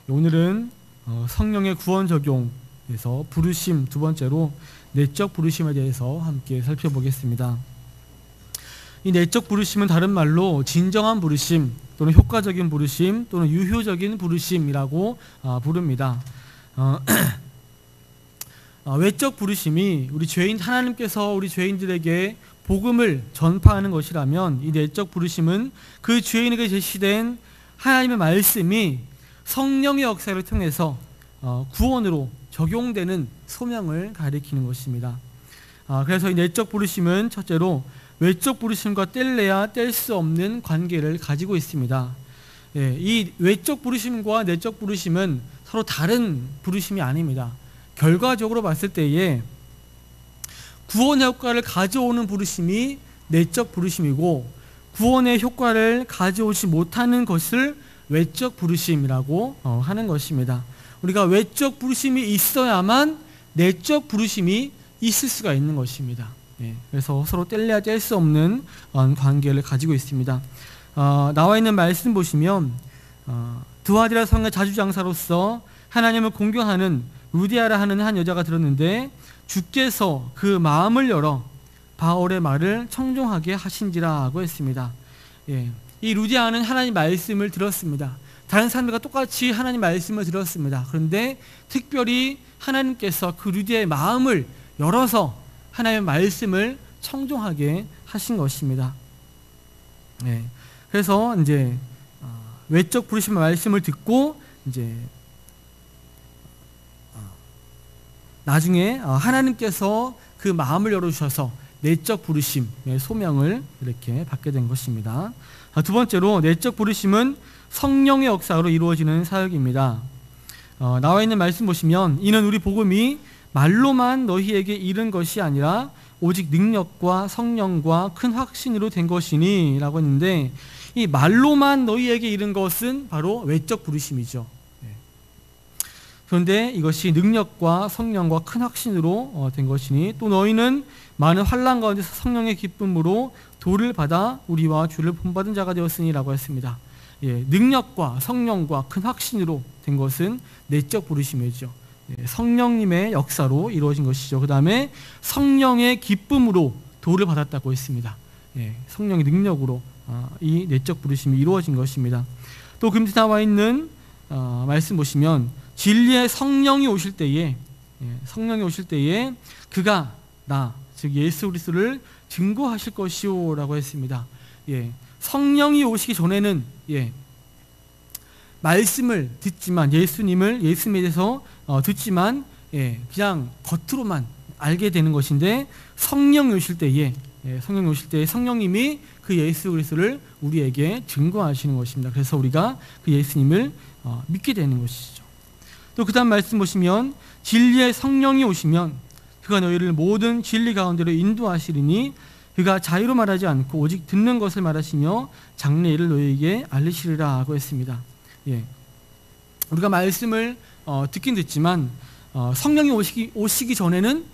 오늘은 성령의 구원 적용에서 부르심 두 번째로 내적 부르심에 대해서 함께 살펴보겠습니다. 이 내적 부르심은 다른 말로 진정한 부르심 또는 효과적인 부르심 또는 유효적인 부르심이라고 부릅니다. 외적 부르심이 하나님께서 우리 죄인들에게 복음을 전파하는 것이라면, 이 내적 부르심은 그 죄인에게 제시된 하나님의 말씀이 성령의 역사를 통해서 구원으로 적용되는 소명을 가리키는 것입니다. 그래서 이 내적 부르심은 첫째로 외적 부르심과 뗄래야 뗄 수 없는 관계를 가지고 있습니다. 이 외적 부르심과 내적 부르심은 서로 다른 부르심이 아닙니다. 결과적으로 봤을 때에 구원의 효과를 가져오는 부르심이 내적 부르심이고, 구원의 효과를 가져오지 못하는 것을 외적 부르심이라고 하는 것입니다. 우리가 외적 부르심이 있어야만 내적 부르심이 있을 수가 있는 것입니다. 그래서 서로 뗄래야 뗄 수 없는 관계를 가지고 있습니다. 나와 있는 말씀 보시면 드와디라 성의 자주장사로서 하나님을 공경하는 루디아라 하는 한 여자가 들었는데 주께서 그 마음을 열어 바울의 말을 청종하게 하신지라고 했습니다. 이 루디아는 하나님 말씀을 들었습니다. 다른 사람들과 똑같이 하나님 말씀을 들었습니다. 그런데 특별히 하나님께서 그 루디아의 마음을 열어서 하나님의 말씀을 청종하게 하신 것입니다. 그래서 이제 외적 부르심의 말씀을 듣고 이제 나중에 하나님께서 그 마음을 열어주셔서 내적 부르심의 소명을 이렇게 받게 된 것입니다. 두 번째로 내적 부르심은 성령의 역사로 이루어지는 사역입니다. 나와 있는 말씀 보시면 이는 우리 복음이 말로만 너희에게 이른 것이 아니라 오직 능력과 성령과 큰 확신으로 된 것이니 라고 했는데, 이 말로만 너희에게 이른 것은 바로 외적 부르심이죠. 그런데 이것이 능력과 성령과 큰 확신으로 된 것이니 또 너희는 많은 환난 가운데서 성령의 기쁨으로 도를 받아 우리와 주를 본받은 자가 되었으니 라고 했습니다. 능력과 성령과 큰 확신으로 된 것은 내적 부르심이죠. 성령님의 역사로 이루어진 것이죠. 그 다음에 성령의 기쁨으로 도를 받았다고 했습니다. 성령의 능력으로 이 내적 부르심이 이루어진 것입니다. 또 그 밑에 나와 있는 말씀 보시면 진리의 성령이 오실 때에 그가 나, 즉 예수 그리스도를 증거하실 것이오 라고 했습니다. 성령이 오시기 전에는 말씀을 듣지만, 예수님에 대해서 듣지만 그냥 겉으로만 알게 되는 것인데, 성령이 오실 때에 성령님이 그 예수 그리스도를 우리에게 증거하시는 것입니다. 그래서 우리가 그 예수님을 믿게 되는 것이죠. 또 그 다음 말씀 보시면 진리의 성령이 오시면 그가 너희를 모든 진리 가운데로 인도하시리니 그가 자유로 말하지 않고 오직 듣는 것을 말하시며 장래일을 너희에게 알리시리라 하고 했습니다. 우리가 말씀을 듣긴 듣지만 성령이 오시기 전에는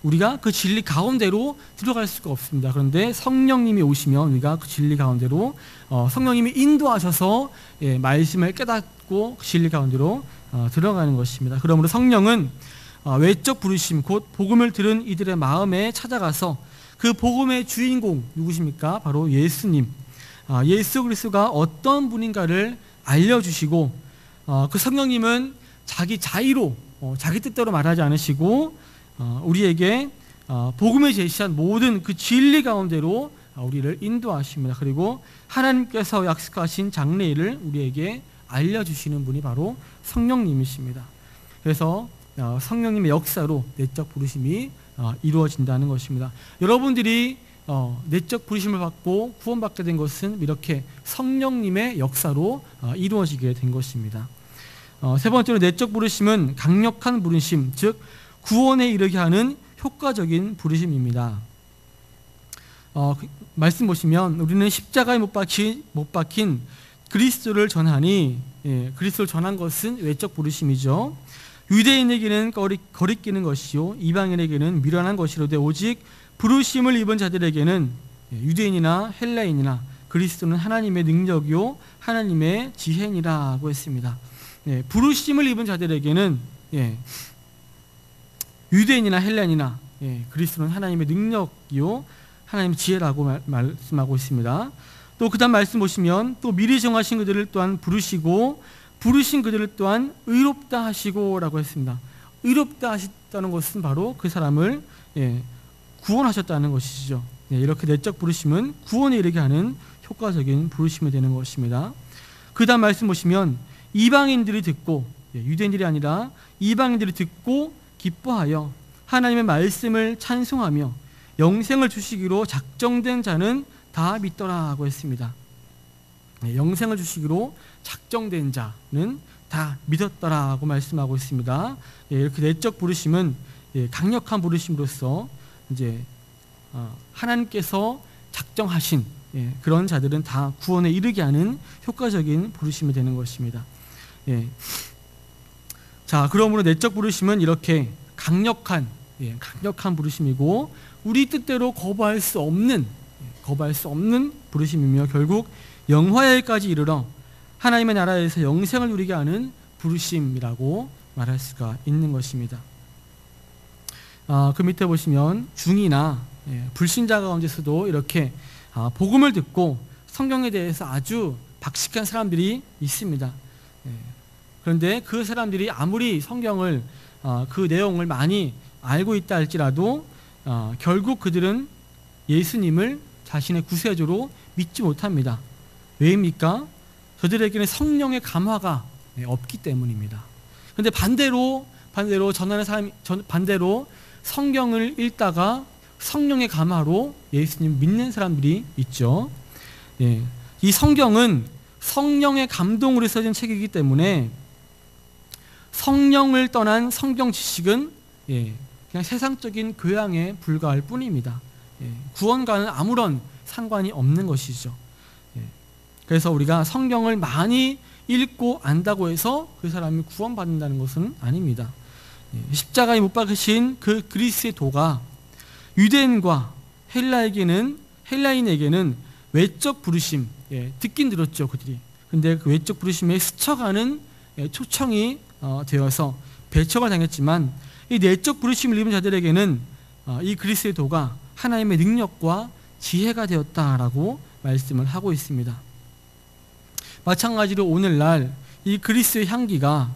우리가 그 진리 가운데로 들어갈 수가 없습니다. 그런데 성령님이 오시면 우리가 그 진리 가운데로 성령님이 인도하셔서 말씀을 깨닫고 그 진리 가운데로 들어가는 것입니다. 그러므로 성령은 외적 부르심 곧 복음을 들은 이들의 마음에 찾아가서 그 복음의 주인공 누구십니까? 바로 예수님, 예수 그리스도가 어떤 분인가를 알려주시고, 그 성령님은 자기 자의로 자기 뜻대로 말하지 않으시고 우리에게 복음에 제시한 모든 그 진리 가운데로 우리를 인도하십니다. 그리고 하나님께서 약속하신 장래일을 우리에게 알려주시는 분이 바로 성령님이십니다. 그래서 성령님의 역사로 내적 부르심이 이루어진다는 것입니다. 여러분들이 내적 부르심을 받고 구원받게 된 것은 이렇게 성령님의 역사로 이루어지게 된 것입니다. 세 번째로 내적 부르심은 강력한 부르심, 즉 구원에 이르게 하는 효과적인 부르심입니다. 말씀 보시면 우리는 십자가에 못 박힌 그리스도를 전하니, 그리스도를 전한 것은 외적 부르심이죠. 유대인에게는 거리끼는 것이요 이방인에게는 미련한 것이로되 오직 부르심을 입은 자들에게는, 유대인이나 헬라인이나 그리스도는 하나님의 능력이요 하나님의 지혜니라고 했습니다. 부르심을 입은 자들에게는 유대인이나 헬라인이나 그리스도는 하나님의 능력이요 하나님의 지혜라고 말씀하고 있습니다. 또 그 다음 말씀 보시면 또 미리 정하신 그들을 또한 부르시고 부르신 그들을 또한 의롭다 하시고 라고 했습니다. 의롭다 하셨다는 것은 바로 그 사람을 구원하셨다는 것이죠. 이렇게 내적 부르심은 구원에 이르게 하는 효과적인 부르심이 되는 것입니다. 그 다음 말씀 보시면 이방인들이 듣고, 유대인들이 아니라 이방인들이 듣고 기뻐하여 하나님의 말씀을 찬송하며 영생을 주시기로 작정된 자는 다 믿더라고 했습니다. 영생을 주시기로 작정된 자는 다 믿었더라고 말씀하고 있습니다. 이렇게 내적 부르심은 강력한 부르심으로서 이제 하나님께서 작정하신 그런 자들은 다 구원에 이르게 하는 효과적인 부르심이 되는 것입니다. 자, 그러므로 내적 부르심은 이렇게 강력한 부르심이고 우리 뜻대로 거부할 수 없는 부르심이며 결국 영화에까지 이르러 하나님의 나라에서 영생을 누리게 하는 부르심이라고 말할 수가 있는 것입니다. 그 밑에 보시면 중이나 불신자 가운데서도 이렇게 복음을 듣고 성경에 대해서 아주 박식한 사람들이 있습니다. 그런데 그 사람들이 아무리 성경을 그 내용을 많이 알고 있다 할지라도 결국 그들은 예수님을 자신의 구세주로 믿지 못합니다. 왜입니까? 저들에게는 성령의 감화가 없기 때문입니다. 그런데 반대로 전하는 사람이 반대로 성경을 읽다가 성령의 감화로 예수님 믿는 사람들이 있죠. 이 성경은 성령의 감동으로 써진 책이기 때문에 성령을 떠난 성경 지식은 그냥 세상적인 교양에 불과할 뿐입니다. 구원과는 아무런 상관이 없는 것이죠. 그래서 우리가 성경을 많이 읽고 안다고 해서 그 사람이 구원받는다는 것은 아닙니다. 십자가에 못 박으신 그 그리스의 도가 유대인과 헬라인에게는 외적 부르심, 듣긴 들었죠 그들이. 근데 그 외적 부르심에 스쳐가는 초청이 되어서 배척을 당했지만 이 내적 부르심을 입은 자들에게는 이 그리스의 도가 하나님의 능력과 지혜가 되었다라고 말씀을 하고 있습니다. 마찬가지로 오늘날 이 그리스의 향기가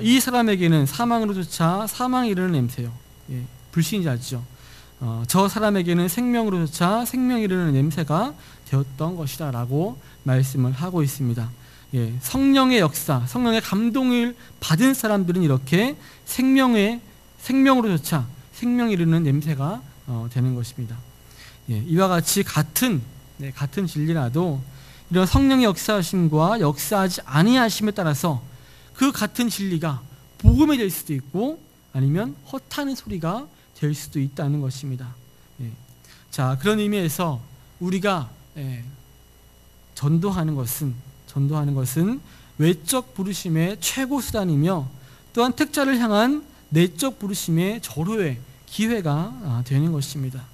이 사람에게는 사망으로조차 사망에 이르는 냄새요. 불신자죠. 저 사람에게는 생명으로조차 생명에 이르는 냄새가 되었던 것이다 라고 말씀을 하고 있습니다. 성령의 역사, 성령의 감동을 받은 사람들은 이렇게 생명으로조차 생명에 이르는 냄새가 되는 것입니다. 이와 같이 같은 진리라도 이런 성령의 역사하심과 역사하지 아니하심에 따라서 그 같은 진리가 복음이 될 수도 있고 아니면 헛하는 소리가 될 수도 있다는 것입니다. 자, 그런 의미에서 우리가 전도하는 것은 외적 부르심의 최고 수단이며 또한 택자를 향한 내적 부르심의 절호의 기회가 되는 것입니다.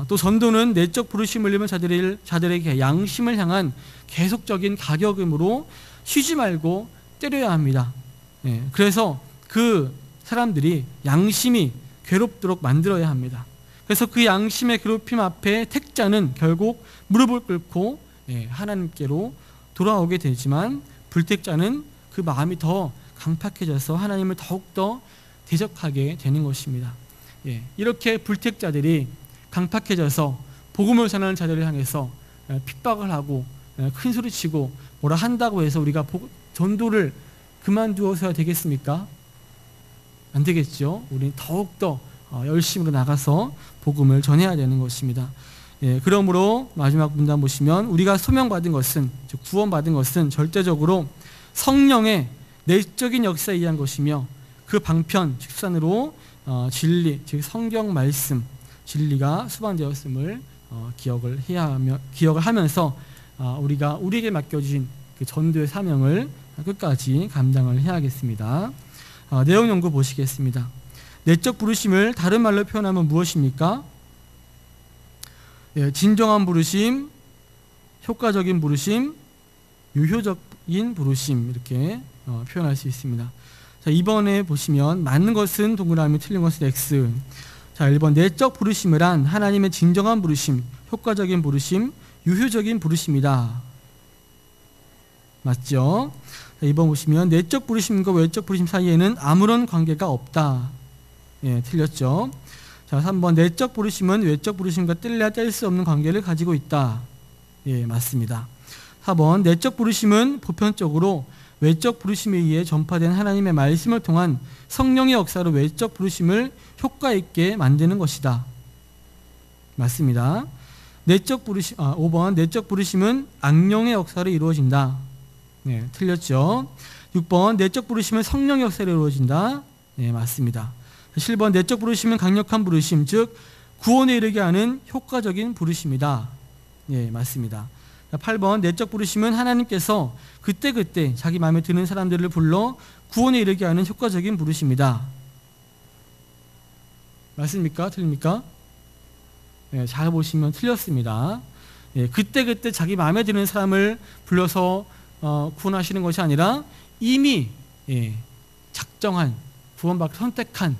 또 전도는 내적 부르심을 입은 자들에게 양심을 향한 계속적인 가격음으로 쉬지 말고 때려야 합니다. 그래서 그 사람들이 양심이 괴롭도록 만들어야 합니다. 그래서 그 양심의 괴롭힘 앞에 택자는 결국 무릎을 꿇고 하나님께로 돌아오게 되지만 불택자는 그 마음이 더 강팍해져서 하나님을 더욱더 대적하게 되는 것입니다. 이렇게 불택자들이 강팍해져서 복음을 전하는 자들을 향해서 핍박을 하고 큰 소리치고 뭐라 한다고 해서 우리가 전도를 그만두어서야 되겠습니까? 안 되겠죠. 우리는 더욱더 열심으로 나가서 복음을 전해야 되는 것입니다. 그러므로 마지막 문단 보시면 우리가 소명받은 것은, 즉 구원받은 것은 절대적으로 성령의 내적인 역사에 의한 것이며 그 방편, 직선으로 진리, 즉 성경 말씀, 진리가 수반되었음을 기억을 하면서 우리가 우리에게 맡겨진 그 전도의 사명을 끝까지 감당을 해야겠습니다. 내용 연구 보시겠습니다. 내적 부르심을 다른 말로 표현하면 무엇입니까? 진정한 부르심, 효과적인 부르심, 유효적인 부르심 이렇게 표현할 수 있습니다. 자, 2번에 보시면 맞는 것은 동그라미, 틀린 것은 X. 자, 1번 내적 부르심을 한 하나님의 진정한 부르심, 효과적인 부르심, 유효적인 부르심이다. 맞죠? 자, 2번 보시면 내적 부르심과 외적 부르심 사이에는 아무런 관계가 없다. 예, 틀렸죠? 자, 3번 내적 부르심은 외적 부르심과 뗄래야 뗄 수 없는 관계를 가지고 있다. 예, 맞습니다. 4번 내적 부르심은 보편적으로 외적 부르심에 의해 전파된 하나님의 말씀을 통한 성령의 역사로 외적 부르심을 효과 있게 만드는 것이다. 맞습니다. 내적 부르심 5번 내적 부르심은 악령의 역사로 이루어진다. 네, 틀렸죠. 6번 내적 부르심은 성령의 역사로 이루어진다. 네, 맞습니다. 7번 내적 부르심은 강력한 부르심, 즉 구원에 이르게 하는 효과적인 부르심이다. 네, 맞습니다. 8번 내적 부르심은 하나님께서 그때그때 자기 마음에 드는 사람들을 불러 구원에 이르게 하는 효과적인 부르심이다. 맞습니까? 틀립니까? 네, 잘 보시면 틀렸습니다. 네, 그때그때 자기 마음에 드는 사람을 불러서 구원하시는 것이 아니라 이미 작정한, 구원받고 선택한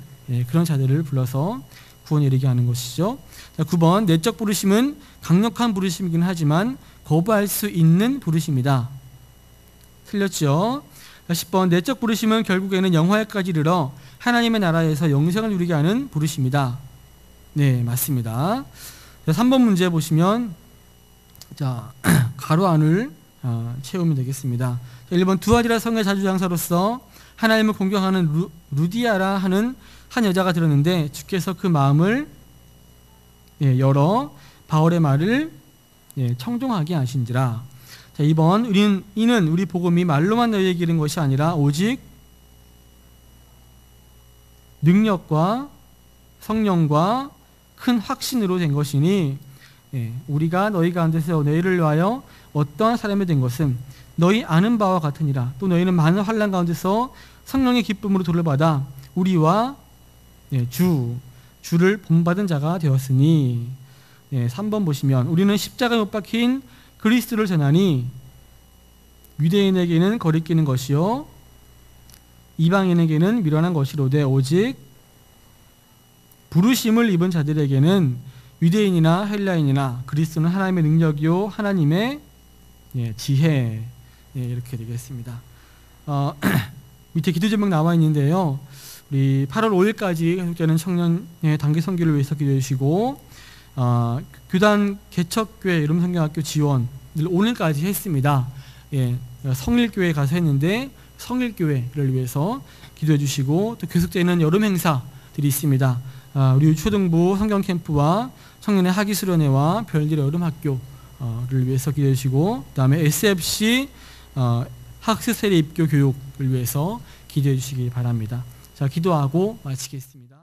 그런 자들을 불러서 구원에 이르게 하는 것이죠. 9번 내적 부르심은 강력한 부르심이긴 하지만 거부할 수 있는 부르심이다. 틀렸죠. 10번 내적 부르심은 결국에는 영화에까지 이르러 하나님의 나라에서 영생을 누리게 하는 부르심이다. 네, 맞습니다. 3번 문제 보시면 자, 가로 안을 채우면 되겠습니다. 1번 두아디라 성의 자주장사로서 하나님을 공경하는 루디아라 하는 한 여자가 들었는데 주께서 그 마음을 열어 바울의 말을 청종하게 하신지라. 자, 2번 이는 우리 복음이 말로만 너희에게 이른 것이 아니라 오직 능력과 성령과 큰 확신으로 된 것이니 우리가 너희 가운데서 너희를 위하여 어떠한 사람이 된 것은 너희 아는 바와 같으니라. 또 너희는 많은 환난 가운데서 성령의 기쁨으로 돌려받아 우리와 주를 본받은 자가 되었으니. 3번 보시면 우리는 십자가에 못 박힌 그리스도를 전하니 유대인에게는 거리끼는 것이요 이방인에게는 미련한 것이로되 오직 부르심을 입은 자들에게는 유대인이나 헬라인이나 그리스도는 하나님의 능력이요 하나님의 지혜. 이렇게 되겠습니다. 밑에 기도 제목 나와 있는데요. 우리 8월 5일까지 계속되는 청년 단기 선교를 위해서 기도해 주시고 교단 개척교회 이름성경학교 지원을 오늘까지 했습니다. 성일교회 가서 했는데 성일교회를 위해서 기도해 주시고 또 계속되는 여름 행사들이 있습니다. 우리 초등부 성경캠프와 청년의 학위수련회와 별일의 여름학교를 위해서 기도해 주시고 그 다음에 SFC 학습 세례 입교 교육을 위해서 기도해 주시기 바랍니다. 자, 기도하고 마치겠습니다.